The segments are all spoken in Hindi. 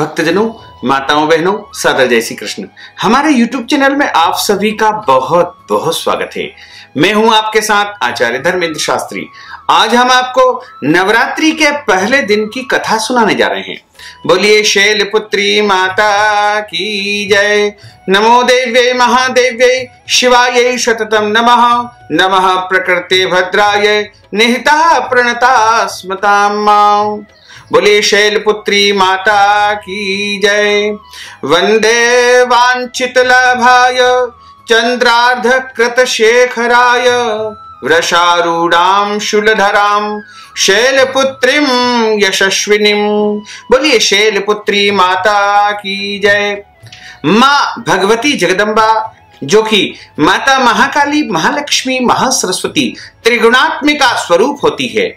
भक्तजनों, माताओं, बहनों, सादर जय श्री कृष्ण। हमारे YouTube चैनल में आप सभी का बहुत बहुत स्वागत है। मैं हूं आपके साथ आचार्य धर्मेंद्र शास्त्री। आज हम आपको नवरात्रि के पहले दिन की कथा सुनाने जा रहे हैं। बोलिए शैलपुत्री माता की जय। नमो देव्यै महादेव्यै शिवायै सततम नमः। नमः प्रकृते भद्राय निहिता प्रणता स्मतां मां। बोले शैलपुत्री माता की जय। वंदे वांछित लाभाय चंद्रार्ध कृत शेखराय वृषारूढ़ां शूलधरां शैलपुत्रीं यशस्विनीं। बोलिए शैलपुत्री माता की जय। माँ भगवती जगदम्बा, जो कि माता महाकाली, महालक्ष्मी, महासरस्वती त्रिगुणात्मिका स्वरूप होती है,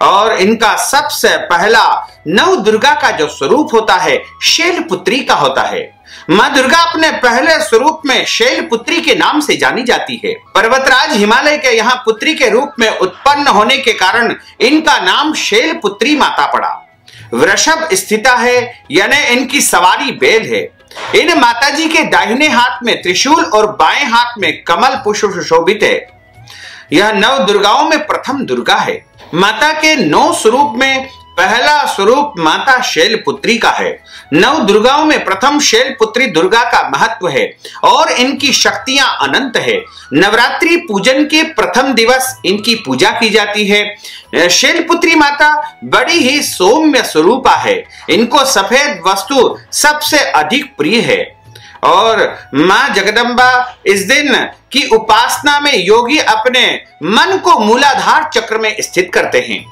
और इनका सबसे पहला नव दुर्गा का जो स्वरूप होता है शैलपुत्री का होता है। माँ दुर्गा अपने पहले स्वरूप में शैलपुत्री के नाम से जानी जाती है। पर्वतराज हिमालय के यहाँ पुत्री के रूप में उत्पन्न होने के कारण इनका नाम शैलपुत्री माता पड़ा। वृषभ स्थिता है, यानी इनकी सवारी बैल है। इन माताजी के दाहिने हाथ में त्रिशूल और बाएं हाथ में कमल पुष्प सुशोभित है। यह नव दुर्गाओं में प्रथम दुर्गा है। माता के 9 स्वरूप में पहला स्वरूप माता शैलपुत्री का है। नव दुर्गाओं में प्रथम शैलपुत्री दुर्गा का महत्व है और इनकी शक्तियां अनंत है। नवरात्रि पूजन के प्रथम दिवस इनकी पूजा की जाती है। शैलपुत्री माता बड़ी ही सौम्य स्वरूपा है। इनको सफेद वस्तु सबसे अधिक प्रिय है और मां जगदम्बा इस दिन की उपासना में योगी अपने मन को मूलाधार चक्र में स्थित करते हैं।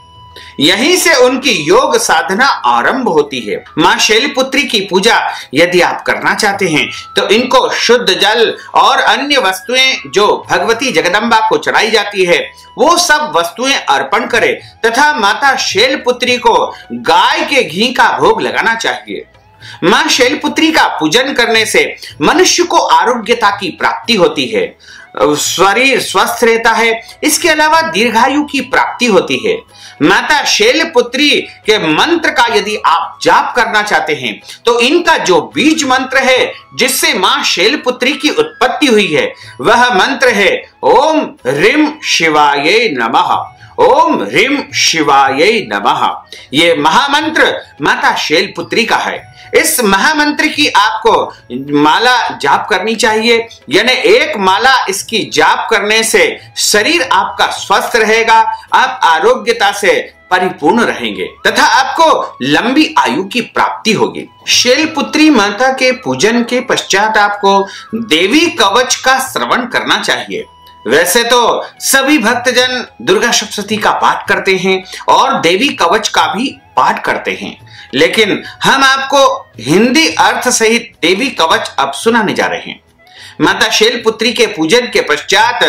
यहीं से उनकी योग साधना आरंभ होती है। मां शैलपुत्री की पूजा यदि आप करना चाहते हैं तो इनको शुद्ध जल और अन्य वस्तुएं जो भगवती जगदम्बा को चढ़ाई जाती है वो सब वस्तुएं अर्पण करें तथा माता शैलपुत्री को गाय के घी का भोग लगाना चाहिए। मां शैलपुत्री का पूजन करने से मनुष्य को आरोग्यता की प्राप्ति होती है, शरीर स्वस्थ रहता है। इसके अलावा दीर्घायु की प्राप्ति होती है। माता शैलपुत्री के मंत्र का यदि आप जाप करना चाहते हैं तो इनका जो बीज मंत्र है जिससे मां शैलपुत्री की उत्पत्ति हुई है वह मंत्र है ओम ह्रीं शिवाय नमः। ओम ह्रीं शिवाय नमः। ये महामंत्र माता शैलपुत्री का है। इस महामंत्र की आपको माला जाप करनी चाहिए, यानी एक माला इसकी जाप करने से शरीर आपका स्वस्थ रहेगा, आप आरोग्यता से परिपूर्ण रहेंगे तथा आपको लंबी आयु की प्राप्ति होगी। शैलपुत्री माता के पूजन के पश्चात आपको देवी कवच का श्रवण करना चाहिए। वैसे तो सभी भक्तजन दुर्गा सप्तशती का पाठ करते हैं और देवी कवच का भी पाठ करते हैं, लेकिन हम आपको हिंदी अर्थ सहित देवी कवच अब सुनाने जा रहे हैं। माता शैलपुत्री के पूजन के पश्चात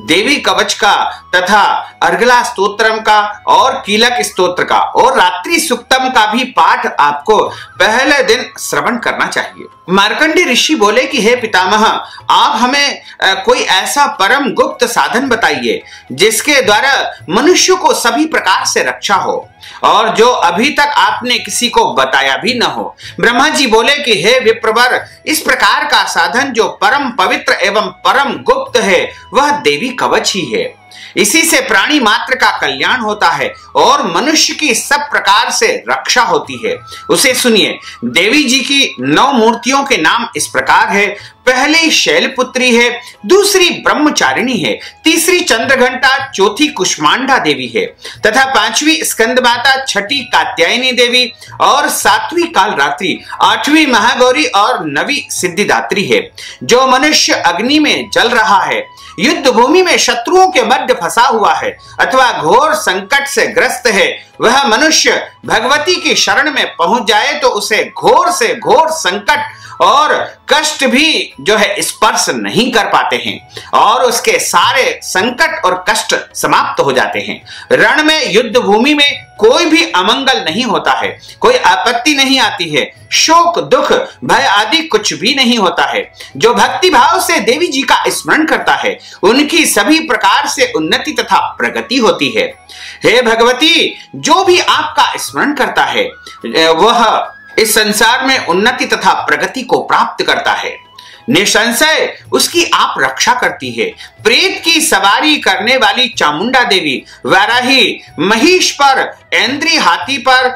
देवी कवच का तथा अर्गला स्तोत्रम का और कीलक स्तोत्र का और रात्रि सुक्तम का भी पाठ आपको पहले दिन श्रवण करना चाहिए। मार्कंडेय ऋषि बोले कि हे पितामह, आप हमें कोई ऐसा परम गुप्त साधन बताइए जिसके द्वारा मनुष्य को सभी प्रकार से रक्षा हो और जो अभी तक आपने किसी को बताया भी न हो। ब्रह्मा जी बोले कि हे विप्रवर, इस प्रकार का साधन जो परम पवित्र एवं परम गुप्त है वह देवी कवच ही है। इसी से प्राणी मात्र का कल्याण होता है और मनुष्य की सब प्रकार से रक्षा होती है। उसे सुनिए। देवी जी की 9 मूर्तियों के नाम इस प्रकार है। पहली शैलपुत्री है, दूसरी ब्रह्मचारिणी है, तीसरी चंद्रघंटा, चौथी कुष्मांडा देवी है तथा 5वीं स्कंद माता, 6ठी कात्यायनी देवी और 7वीं कालरात्रि, 8वीं महागौरी और 9वीं सिद्धिदात्री है। जो मनुष्य अग्नि में जल रहा है, युद्ध भूमि में शत्रुओं के मध्य फंसा हुआ है अथवा घोर संकट से ग्रस्त है, वह मनुष्य भगवती की शरण में पहुंच जाए तो उसे घोर से घोर संकट और कष्ट भी जो है स्पर्श नहीं कर पाते हैं और उसके सारे संकट और कष्ट समाप्त हो जाते हैं। रण में, युद्ध भूमि में कोई भी अमंगल नहीं होता है, कोई आपत्ति नहीं आती है, शोक दुख भय आदि कुछ भी नहीं होता है। जो भक्ति भाव से देवी जी का स्मरण करता है उनकी सभी प्रकार से उन्नति तथा प्रगति होती है। हे भगवती, जो भी आपका स्मरण करता है वह इस संसार में उन्नति तथा प्रगति को प्राप्त करता है। निसंशय उसकी आप रक्षा करती है। प्रेत की सवारी करने वाली चामुंडा देवी वाराही महिष पर, ऐन्द्री हाथी पर,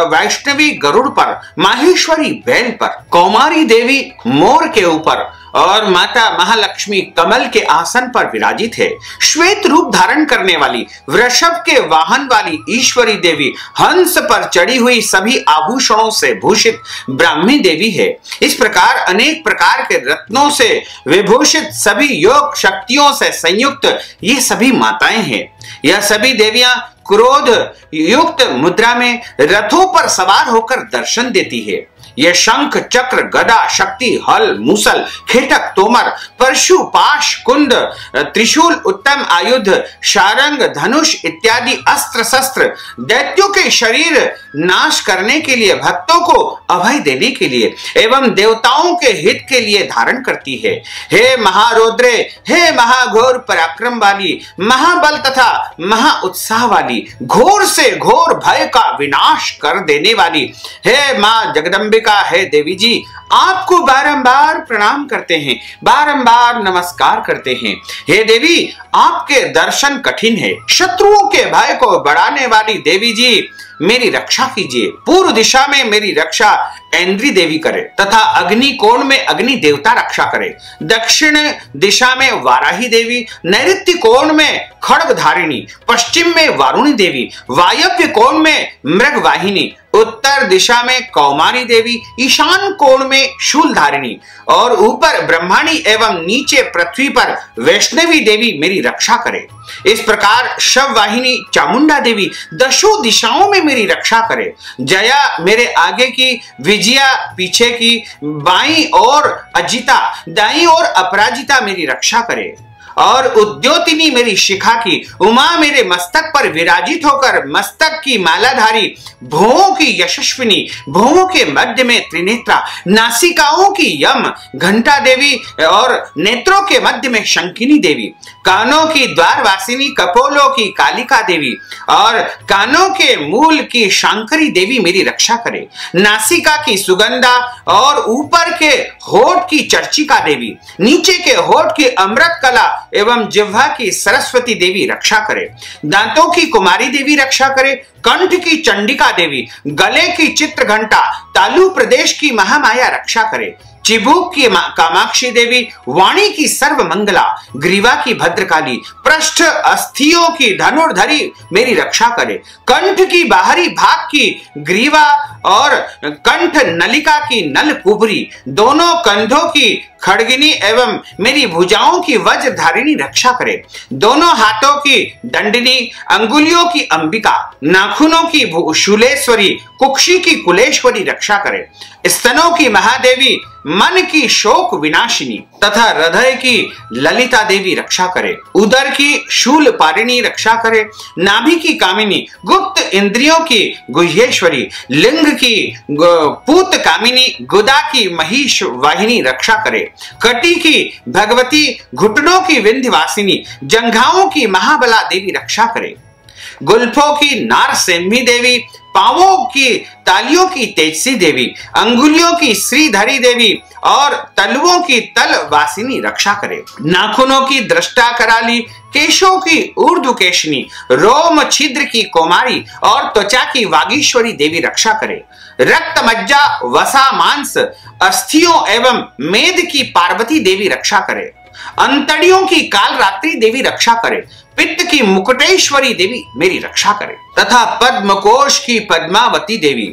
वैष्णवी गरुड़ पर, माहेश्वरी बैल पर, कौमारी देवी मोर के ऊपर और माता महालक्ष्मी कमल के आसन पर विराजित है। श्वेत रूप धारण करने वाली वृषभ के वाहन वाली ईश्वरी देवी हंस पर चढ़ी हुई सभी आभूषणों से भूषित ब्राह्मी देवी है। इस प्रकार अनेक प्रकार के रत्नों से विभूषित सभी योग शक्तियों से संयुक्त ये सभी माताएं हैं। यह सभी देवियां क्रोध युक्त मुद्रा में रथों पर सवार होकर दर्शन देती है। यह शंख चक्र गदा शक्ति हल मूसल खेटक तोमर परशु पाश कुंद त्रिशूल उत्तम आयुध शारंग धनुष इत्यादि अस्त्र शस्त्र दैत्यों के शरीर नाश करने के लिए, भक्तों को अभय देने के लिए एवं देवताओं के हित के लिए धारण करती है। हे महारौद्रे, हे महाघोर पराक्रम वाली, महाबल तथा महा उत्साह वाली, घोर से घोर भय का विनाश कर देने वाली, हे मां जगदम्बिका, है देवी जी, आपको बारंबार प्रणाम करते हैं, बारंबार नमस्कार करते हैं। हे देवी, आपके दर्शन कठिन है। शत्रुओं के भय को बढ़ाने वाली देवी जी, मेरी रक्षा कीजिए। पूर्व दिशा में मेरी रक्षा ऐन्द्री देवी करे तथा अग्नि कोण में अग्नि देवता रक्षा करे। दक्षिण दिशा में वाराही देवी, नैऋत्य कोण में खड्ग धारिणी, पश्चिम में वारुणी देवी, वायव्य कोण में मृग वाहिनी, उत्तर दिशा में कौमारी देवी, ईशान कोण में शूल धारिणी और ऊपर ब्रह्माणी एवं नीचे पृथ्वी पर वैष्णवी देवी मेरी रक्षा करे। इस प्रकार शव वाहिनी चामुंडा देवी दशों दिशाओं में मेरी रक्षा करे। जया मेरे आगे की, विजया पीछे की, बाईं ओर अजिता, दाईं ओर अपराजिता मेरी रक्षा करे और उद्योतिनी मेरी शिखा की, उमा मेरे मस्तक पर विराजित होकर मस्तक की मालाधारी, भुवों की यशस्विनी, भुवों के मध्य में त्रिनेत्रा, नासिकाओं की यम घंटा देवी और नेत्रों के मध्य में शंकिनी देवी, कानों की द्वारवासिनी, कपोलों की कालिका देवी और कानों के मूल की शांकरी देवी मेरी रक्षा करे। नासिका की सुगंधा और ऊपर के होठ की चर्चिका देवी, नीचे के होठ की अमृत कला एवं जिह्वा की सरस्वती देवी रक्षा करे। दांतों की कुमारी देवी रक्षा करे। कंठ की चंडिका देवी, गले की चित्र घंटा, तालु प्रदेश की महामाया रक्षा करे। चिबुक की कामाक्षी देवी, वाणी की सर्व मंगला, ग्रीवा की भद्रकाली, पृष्ठ अस्थियों की धनुर्धरी मेरी रक्षा करे। कंठ की बाहरी भाग की ग्रीवा और कंठ नलिका की नल कुबरी, दोनों कंधों की खड़गिनी एवं मेरी भुजाओं की वज्र धारिणी रक्षा करे। दोनों हाथों की दंडनी, अंगुलियों की अंबिका, नाखूनों की शूलेश्वरी, कुक्षी की कुलेश्वरी रक्षा करे। स्तनों की महादेवी, मन की शोक विनाशिनी तथा हृदय की ललिता देवी रक्षा करे। उदर की शूल पारिणी रक्षा करे। नाभि की कामिनी, गुप्त इंद्रियों की गुह्येश्वरी, लिंग की पूत कामिनी, गुदा की महिष वाहिनी रक्षा करे। कटी की भगवती, घुटनों की विंध्यवासिनी, जंघाओं की महाबला देवी रक्षा करे। गुल्फों की नारसिम्ही देवी, पांवों की तालियों की तेजसी देवी, अंगुलियों की श्रीधरी देवी और तलवों की तलवासिनी रक्षा करे। नाखूनों की दृष्टा कराली, केशों की ऊर्ध्वकेशनी, रोम छिद्र की कोमारी और त्वचा की वागीश्वरी देवी रक्षा करे। रक्त मज्जा वसा मांस अस्थियों एवं मेद की पार्वती देवी रक्षा करे। अंतड़ियों की काल रात्रि देवी रक्षा करे। पित्त की मुकुटेश्वरी देवी मेरी रक्षा करे तथा पद्मकोश की पद्मावती देवी,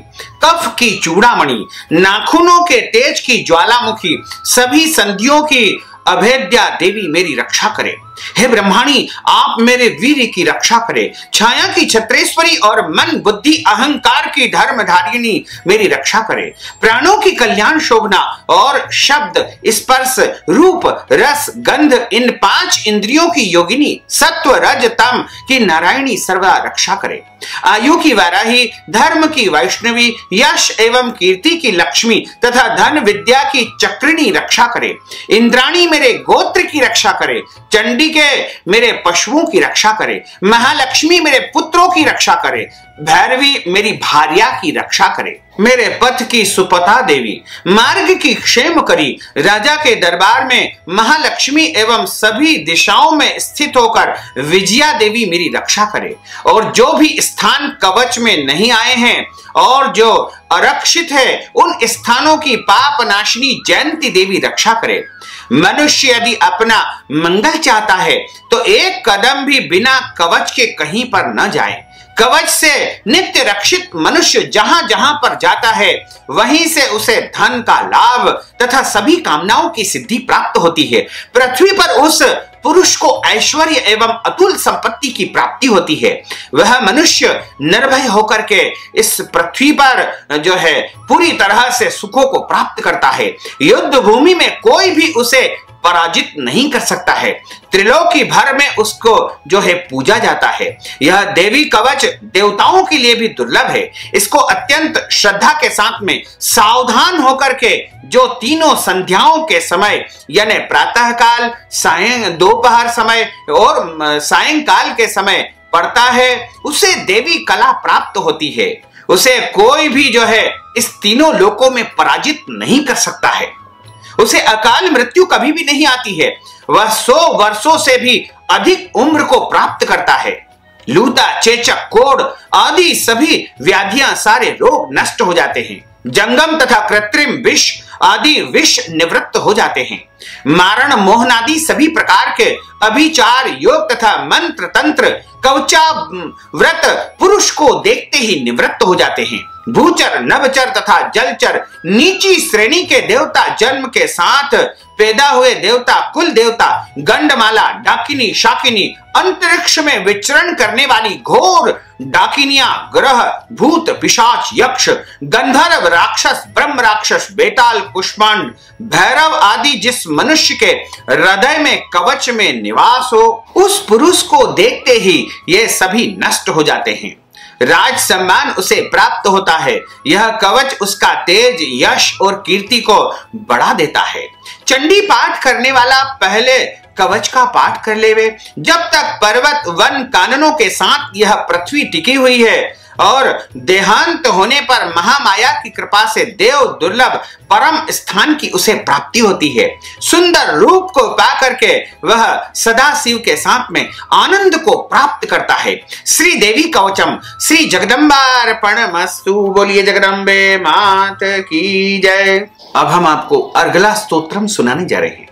कफ की चूड़ामणि, नाखूनों के तेज की ज्वालामुखी, सभी संधियों की अभेद्या देवी मेरी रक्षा करे। हे ब्रह्माणी, आप मेरे वीर की रक्षा करे। छाया की छत्रेश्वरी और मन बुद्धि अहंकार की धर्मधारिणी मेरी रक्षा करे। प्राणों की कल्याण शोभना और शब्द स्पर्श रूप रस गंध इन 5 इंद्रियों की योगिनी सत्व रज तम की नारायणी सर्वदा रक्षा करे। आयु की वाराही, धर्म की वैष्णवी, यश एवं कीर्ति की लक्ष्मी तथा धन विद्या की चक्रिणी रक्षा करे। इंद्राणी मेरे गोत्र की रक्षा करे। चंडी के मेरे पशुओं की रक्षा करे। महालक्ष्मी मेरे पुत्रों की रक्षा करे। भैरवी मेरी भार्या की रक्षा करे। मेरे पथ की सुपथा देवी, मार्ग की क्षेम करी, राजा के दरबार में महालक्ष्मी एवं सभी दिशाओं में स्थित होकर विजया देवी मेरी रक्षा करे, और जो भी स्थान कवच में नहीं आए हैं और जो आरक्षित है उन स्थानों की पाप नाशिनी जयंती देवी रक्षा करे। मनुष्य यदि अपना मंगल चाहता है तो एक कदम भी बिना कवच के कहीं पर न जाए। कवच से नित्य रक्षित मनुष्य जहां जहां पर जाता है वहीं से उसे धन का लाभ तथा सभी कामनाओं की सिद्धि प्राप्त होती है। पृथ्वी पर उस पुरुष को ऐश्वर्य एवं अतुल संपत्ति की प्राप्ति होती है। वह मनुष्य निर्भय होकर के इस पृथ्वी पर जो है पूरी तरह से सुखों को प्राप्त करता है। युद्ध भूमि में कोई भी उसे पराजित नहीं कर सकता है। त्रिलोकी भर में उसको जो है पूजा जाता है। यह देवी कवच देवताओं के लिए भी दुर्लभ है। इसको अत्यंत श्रद्धा के साथ में सावधान होकर के जो तीनों संध्याओं के समय यानी प्रातः काल, दोपहर समय और सायंकाल के समय पढ़ता है उसे देवी कला प्राप्त होती है। उसे कोई भी जो है इस तीनों लोकों में पराजित नहीं कर सकता है। उसे अकाल मृत्यु कभी भी नहीं आती है। वह 100 वर्षों से भी अधिक उम्र को प्राप्त करता है। लूता, चेचक, कोढ़ आदि सभी व्याधियां, सारे रोग नष्ट हो जाते हैं। जंगम तथा कृत्रिम विष आदि विष निवृत्त हो जाते हैं। मारण, मोहन आदि सभी प्रकार के अभिचार, योग तथा मंत्र तंत्र, कवचा व्रत पुरुष को देखते ही निवृत्त हो जाते हैं। भूचर, नभचर तथा जलचर नीची श्रेणी के देवता, जन्म के साथ पैदा हुए देवता, कुल देवता, गंडमाला, डाकिनी, शाकिनी, अंतरिक्ष में विचरण करने वाली घोर डाकिनियां, ग्रह, भूत, पिशाच, यक्ष, गंधर्व, राक्षस, ब्रह्म राक्षस, बेताल, कुष्मांड, भैरव आदि जिस मनुष्य के हृदय में कवच में निवास हो उस पुरुष को देखते ही ये सभी नष्ट हो जाते हैं। राज सम्मान उसे प्राप्त होता है। यह कवच उसका तेज, यश और कीर्ति को बढ़ा देता है। चंडी पाठ करने वाला पहले कवच का पाठ कर लेवे। जब तक पर्वत, वन, काननों के साथ यह पृथ्वी टिकी हुई है और देहांत होने पर महामाया की कृपा से देव दुर्लभ परम स्थान की उसे प्राप्ति होती है। सुंदर रूप को पा करके वह सदा शिव के साथ में आनंद को प्राप्त करता है। श्री देवी कवचम श्री जगदम्बार्पणमस्तु। बोलिए जगदम्बे मात की जय। अब हम आपको अर्गला स्तोत्रम सुनाने जा रहे हैं।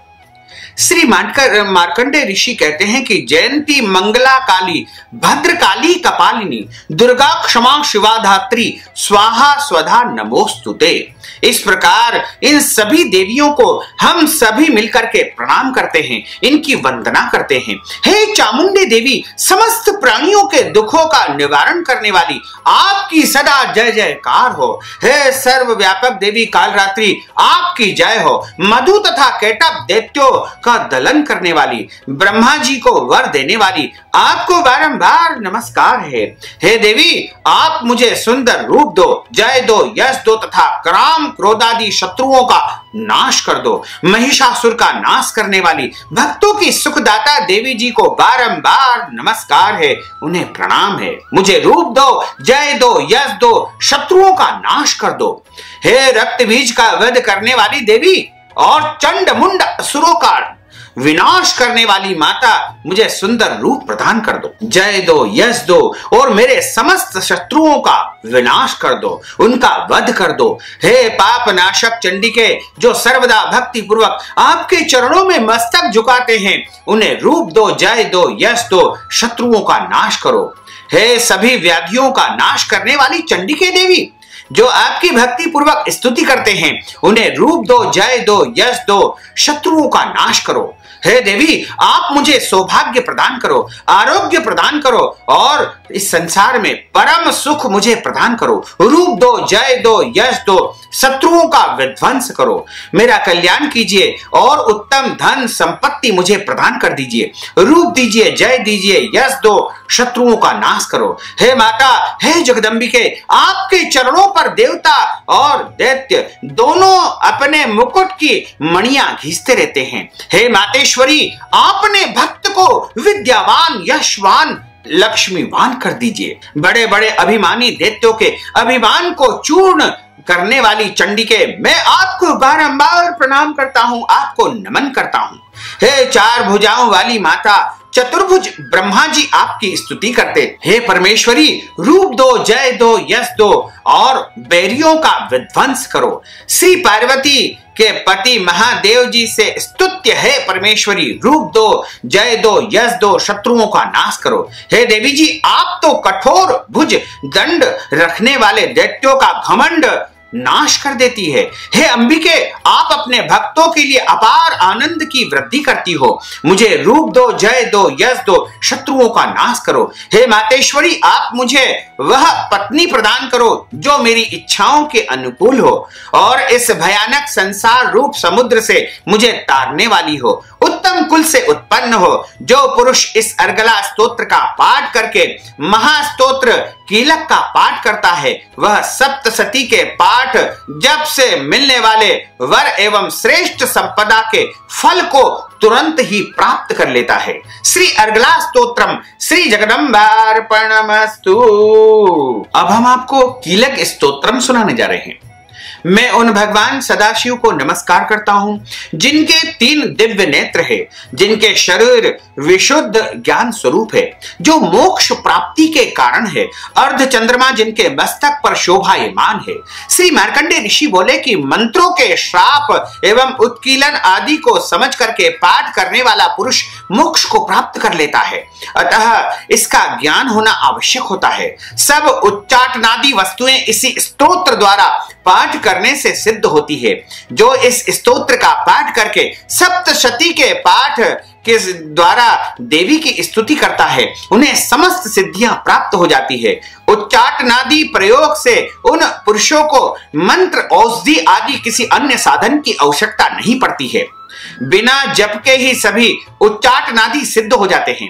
श्री मार्कंडेय ऋषि कहते हैं कि जयंती मंगला काली, भद्रकाली कपालिनी, दुर्गा क्षमा शिवा धात्री, स्वाहा स्वधा नमोस्तुते। इस प्रकार इन सभी देवियों को हम सभी मिलकर के प्रणाम करते हैं, इनकी वंदना करते हैं। हे चामुंडे देवी, समस्त प्राणियों के दुखों का निवारण करने वाली, आपकी सदा जय जयकार हो। हे सर्वव्यापक देवी कालरात्रि, आपकी जय हो। मधु तथा केटप दैत्यों का दलन करने वाली, ब्रह्मा जी को वर देने वाली, आपको बारंबार नमस्कार है। हे देवी, आप मुझे सुंदर रूप दो, जय दो, यश दो तथा काम क्रोधादि शत्रुओं का नाश कर दो। महिषासुर का नाश करने वाली, भक्तों की सुखदाता देवी जी को बारंबार नमस्कार है, उन्हें प्रणाम है। मुझे रूप दो, जय दो, यश दो, शत्रुओं का नाश कर दो। हे रक्त बीज का वध करने वाली देवी और चंड मुंड असुरों का विनाश करने वाली माता, मुझे सुंदर रूप प्रदान कर दो, जय दो, यश दो और मेरे समस्त शत्रुओं का विनाश कर दो, उनका वध कर दो। हे पाप नाशक चंडिके, जो सर्वदा भक्ति पूर्वक आपके चरणों में मस्तक झुकाते हैं, उन्हें रूप दो, जय दो, यश दो, शत्रुओं का नाश करो। हे सभी व्याधियों का नाश करने वाली चंडिके देवी, जो आपकी भक्ति पूर्वक स्तुति करते हैं, उन्हें रूप दो, जय दो, यश दो, शत्रुओं का नाश करो। हे देवी, आप मुझे सौभाग्य प्रदान करो, आरोग्य प्रदान करो और इस संसार में परम सुख मुझे प्रदान करो। रूप दो, जय दो, यश दो, शत्रुओं का विध्वंस करो। मेरा कल्याण कीजिए और उत्तम धन संपत्ति मुझे प्रदान कर दीजिए। रूप दीजिए, जय दीजिए, यश दो, शत्रुओं का नाश करो। हे माता, हे जगदम्बिके, आपके चरणों पर देवता और दैत्य दोनों अपने मुकुट की मणियां घिसते रहते हैं। हे मातेश्वरी, आपने भक्त को विद्यावान, यशवान, लक्ष्मीवान कर दीजिए। बड़े बड़े अभिमानी दैत्यों के अभिमान को चूर्ण करने वाली चंडिके, मैं आपको बारंबार प्रणाम करता हूं, आपको नमन करता हूं। हे चार भुजाओं वाली माता, चतुर्भुज ब्रह्मा जी आपकी स्तुति करते। हे परमेश्वरी, रूप दो, जय दो, यश दो और बैरियों का विध्वंस करो। श्री पार्वती के पति महादेव जी से स्तुत्य है परमेश्वरी, रूप दो, जय दो, यश दो, शत्रुओं का नाश करो। हे देवी जी, आप तो कठोर भुज दंड रखने वाले दैत्यों का घमंड नाश कर देती है। हे अंबिके, आप अपने भक्तों के लिए अपार आनंद की वृद्धि करती हो। मुझे रूप दो, जय दो, यश दो, शत्रुओं का नाश करो। हे मातेश्वरी, आप मुझे वह पत्नी प्रदान करो जो मेरी इच्छाओं के अनुकूल हो और इस भयानक संसार रूप समुद्र से मुझे तारने वाली हो, उत्तम कुल से उत्पन्न हो। जो पुरुष इस अर्गला स्तोत्र का पाठ करके महास्तोत्र कीलक का पाठ करता है, वह सप्तशती के पाठ जप से मिलने वाले वर एवं श्रेष्ठ संपदा के फल को तुरंत ही प्राप्त कर लेता है। श्री अर्गला स्तोत्रम श्री जगदम्बार्पणमस्तु। अब हम आपको कीलक स्तोत्रम सुनाने जा रहे हैं। मैं उन भगवान सदाशिव को नमस्कार करता हूं जिनके 3 दिव्य नेत्र है, जिनके शरीर विशुद्ध ज्ञान स्वरूप है, जो मोक्ष प्राप्ति के कारण है, अर्ध चंद्रमा जिनके मस्तक पर शोभायमान है। श्री मार्कंडेय ऋषि बोले कि मंत्रों के श्राप एवं उत्कीलन आदि को समझ करके पाठ करने वाला पुरुष मोक्ष को प्राप्त कर लेता है, अतः इसका ज्ञान होना आवश्यक होता है। सब उच्चाटनादि वस्तुएं इसी स्तोत्र द्वारा पाठ करने से सिद्ध होती है। जो इस स्तोत्र का पाठ करके सप्तशती के पाठ के द्वारा देवी की स्तुति करता है, उन्हें समस्त सिद्धियां प्राप्त हो जाती है। उच्चाटनादि प्रयोग से उन पुरुषों को मंत्र, औषधि आदि किसी अन्य साधन की आवश्यकता नहीं पड़ती है। बिना जप के ही सभी उच्चाटनादि सिद्ध हो जाते हैं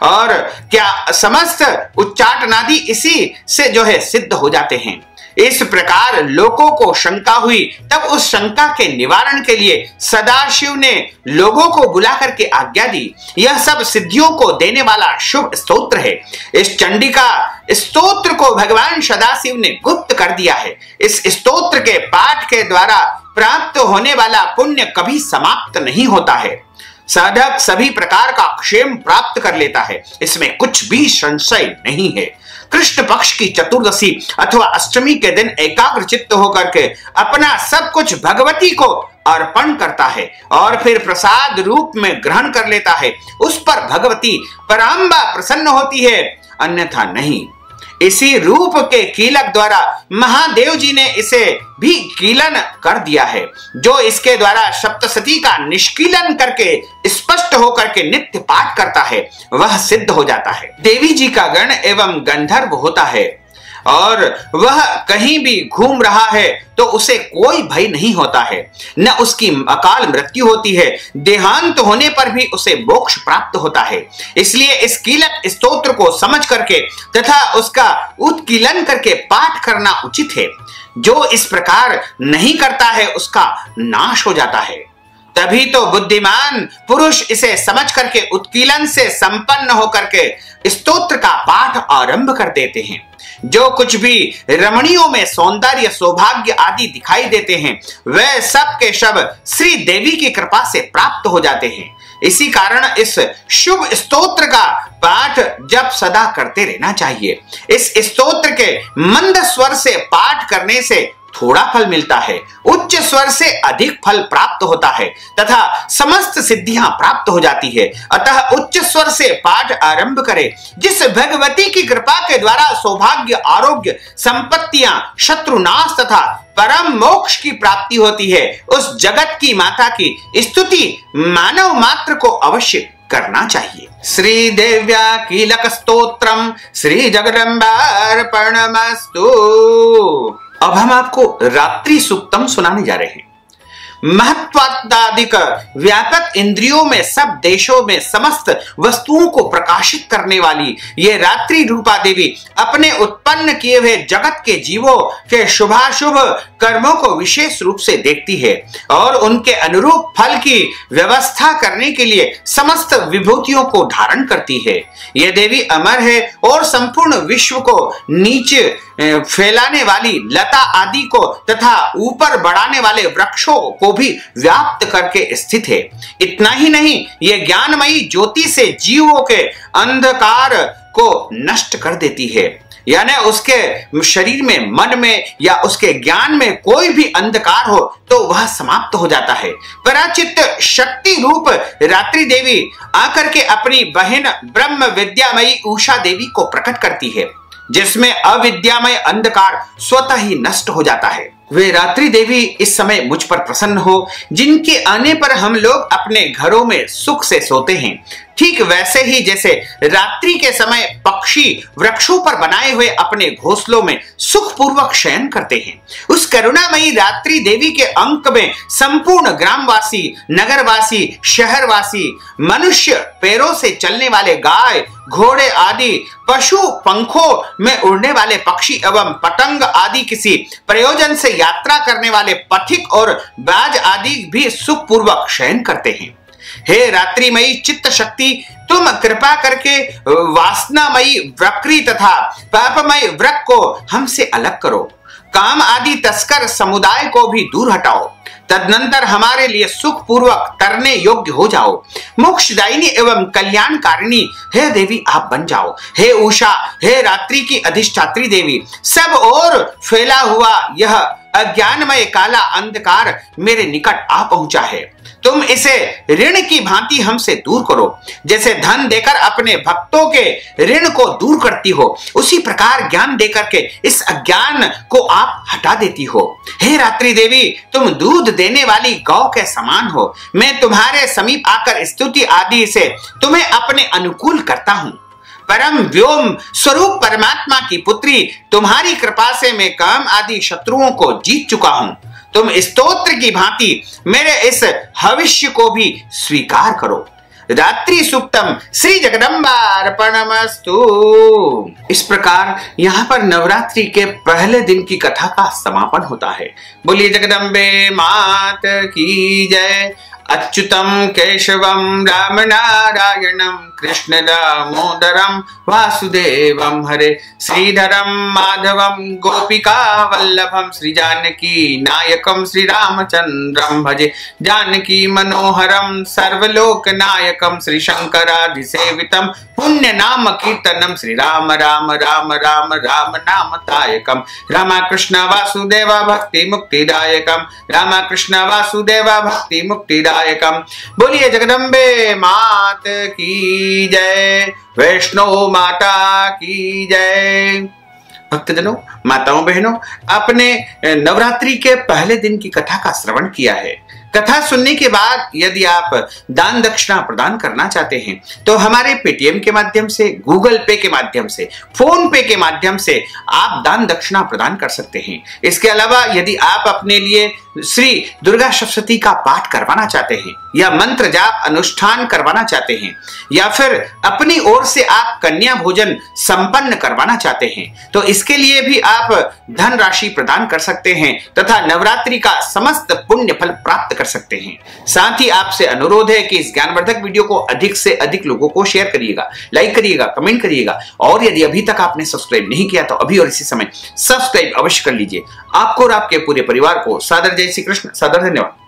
और क्या समस्त उच्चाटनादि इसी से जो है सिद्ध हो जाते हैं। इस प्रकार लोगों को शंका हुई, तब उस शंका के निवारण के लिए सदाशिव ने लोगों को बुला करके आज्ञा दी। यह सब सिद्धियों को देने वाला शुभ स्तोत्र है। इस चंडिका स्तोत्र को भगवान सदाशिव ने गुप्त कर दिया है। इस स्तोत्र के पाठ के द्वारा प्राप्त होने वाला पुण्य कभी समाप्त नहीं होता है। साधक सभी प्रकार का क्षेम प्राप्त कर लेता है, इसमें कुछ भी संशय नहीं है। कृष्ण पक्ष की चतुर्दशी अथवा अष्टमी के दिन एकाग्र चित्त होकर के अपना सब कुछ भगवती को अर्पण करता है और फिर प्रसाद रूप में ग्रहण कर लेता है। उस पर भगवती पराम्बा प्रसन्न होती है, अन्यथा नहीं। इसी रूप के कीलक द्वारा महादेव जी ने इसे भी कीलन कर दिया है। जो इसके द्वारा सप्तशती का निष्कीलन करके स्पष्ट होकर के नित्य पाठ करता है, वह सिद्ध हो जाता है। देवी जी का गण एवं गंधर्व होता है और वह कहीं भी घूम रहा है तो उसे कोई भय नहीं होता है, न उसकी अकाल मृत्यु होती है, देहांत होने पर भी उसे मोक्ष प्राप्त होता है। इसलिए इस कीलक स्तोत्र को समझ करके तथा उसका उत्कीलन करके पाठ करना उचित है। जो इस प्रकार नहीं करता है उसका नाश हो जाता है। तभी तो बुद्धिमान पुरुष इसे समझ करके उत्कीलन से संपन्न होकर के स्तोत्र का पाठ आरंभ कर देते हैं। जो कुछ भी रमणियों में सौंदर्य, सौभाग्य आदि दिखाई देते हैं, वे सब के सब श्री देवी की कृपा से प्राप्त हो जाते हैं। इसी कारण इस शुभ स्तोत्र का पाठ जब सदा करते रहना चाहिए। इस स्तोत्र के मंद स्वर से पाठ करने से थोड़ा फल मिलता है, उच्च स्वर से अधिक फल प्राप्त होता है तथा समस्त सिद्धियां प्राप्त हो जाती है। अतः उच्च स्वर से पाठ आरंभ करें। जिस भगवती की कृपा के द्वारा सौभाग्य, आरोग्य, संपत्तियां, शत्रुनाश तथा परम मोक्ष की प्राप्ति होती है, उस जगत की माता की स्तुति मानव मात्र को अवश्य करना चाहिए। श्री देव्या कीलक स्तोत्रम श्री जगदम्बार्पणमस्तु। अब हम आपको रात्रि सूक्तम सुनाने जा रहे हैं। महत्वाधिक व्यापक इंद्रियों में, सब देशों में समस्त वस्तुओं को प्रकाशित करने वाली ये रात्रि रूपा देवी अपने उत्पन्न किए हुए जगत के जीवों के शुभाशुभ कर्मों को विशेष रूप से देखती है और उनके अनुरूप फल की व्यवस्था करने के लिए समस्त विभूतियों को धारण करती है। यह देवी अमर है और संपूर्ण विश्व को नीचे फैलाने वाली लता आदि को तथा ऊपर बढ़ाने वाले वृक्षों को भी व्याप्त करके स्थित है। इतना ही नहीं, यह ज्ञानमयी ज्योति से जीवों के अंधकार को नष्ट कर देती है। यानी उसके शरीर में, मन में या उसके ज्ञान में कोई भी अंधकार हो तो वह समाप्त हो जाता है। पराचित शक्ति रूप रात्रि देवी आकर के अपनी बहन ब्रह्म विद्यामयी उषा देवी को प्रकट करती है, जिसमें अविद्यामय अंधकार स्वतः ही नष्ट हो जाता है। वे रात्रि देवी इस समय मुझ पर प्रसन्न हो, जिनके आने पर हम लोग अपने घरों में सुख से सोते हैं। ठीक वैसे ही जैसे रात्रि के समय पक्षी वृक्षों पर बनाए हुए अपने घोंसलों में सुखपूर्वक शयन करते हैं, उस करुणामयी रात्रि देवी के अंक में संपूर्ण ग्रामवासी, नगरवासी, शहरवासी, मनुष्य, पैरों से चलने वाले गाय, घोड़े आदि, पशु, पंखों में उड़ने वाले पक्षी एवं पतंग आदि, किसी प्रयोजन से यात्रा करने वाले पथिक और बाज आदि भी सुखपूर्वक शयन करते हैं। हे रात्रिमयी चित्त शक्ति, तुम कृपा करके वासनामयी वक्री तथा पापमय वृक को हमसे अलग करो। काम आदि तस्कर समुदाय को भी दूर हटाओ, तदनंतर हमारे लिए सुख पूर्वक तरने योग्य हो जाओ। मोक्षदायिनी एवं कल्याणकारिणी हे देवी आप बन जाओ। हे उषा, हे रात्रि की अधिष्ठात्री देवी, सब ओर फैला हुआ यह अज्ञानमय काला अंधकार मेरे निकट आ पहुंचा है। तुम इसे ऋण की भांति हमसे दूर करो। जैसे धन देकर अपने भक्तों के ऋण को दूर करती हो, उसी प्रकार ज्ञान देकर के इस अज्ञान को आप हटा देती हो। हे रात्रि देवी, तुम दूध देने वाली गौ के समान हो। मैं तुम्हारे समीप आकर स्तुति आदि से तुम्हें अपने अनुकूल करता हूं। परम व्योम स्वरूप परमात्मा की पुत्री, तुम्हारी कृपा से मैं काम आदि शत्रुओं को जीत चुका हूं। तुम स्तोत्र की भांति मेरे इस भविष्य को भी स्वीकार करो। रात्रि सुक्तम श्री जगदम्बार्पणमस्तु। इस प्रकार यहाँ पर नवरात्रि के पहले दिन की कथा का समापन होता है। बोलिए जगदम्बे मात की जय। अच्युतम केशवम राम नारायणम कृष्ण दामोदरम वासुदेवम हरे श्रीधरम माधवम गोपिका वल्लभम श्री जानकी नायकम श्री रामचंद्रम भजे जानकी मनोहरम सर्वलोक नायकम श्री शंकराधिसेवितम पुण्य नाम कीर्तनम श्री राम राम राम राम राम नाम तायकम रामकृष्ण वासुदेव भक्ति मुक्तिदायकम रामकृष्ण वासुदेव भक्ति मुक्तिदायकम। बोलिए जगदम्बे मात की जय। वैष्णो माता की जय। भक्तजनों, माताओं, बहनों, आपने नवरात्रि के पहले दिन की कथा का श्रवण किया है। कथा सुनने के बाद यदि आप दान दक्षिणा प्रदान करना चाहते हैं तो हमारे पेटीएम के माध्यम से, गूगल पे के माध्यम से, फोन पे के माध्यम से आप दान दक्षिणा प्रदान कर सकते हैं। इसके अलावा यदि आप अपने लिए श्री दुर्गा सप्तशती का पाठ करवाना चाहते हैं या मंत्र जाप अनुष्ठान करवाना चाहते हैं या फिर अपनी ओर से आप कन्या भोजन संपन्न करवाना चाहते हैं तो इसके लिए भी आप धनराशि प्रदान कर सकते हैं तथा नवरात्रि का समस्त पुण्य फल प्राप्त कर सकते हैं। साथ ही आपसे अनुरोध है कि इस ज्ञानवर्धक वीडियो को अधिक से अधिक लोगों को शेयर करिएगा, लाइक करिएगा, कमेंट करिएगा और यदि अभी तक आपने सब्सक्राइब नहीं किया तो अभी और इसी समय सब्सक्राइब अवश्य कर लीजिए। आपको और आपके पूरे परिवार को सादर जय श्री कृष्ण, सादर धन्यवाद।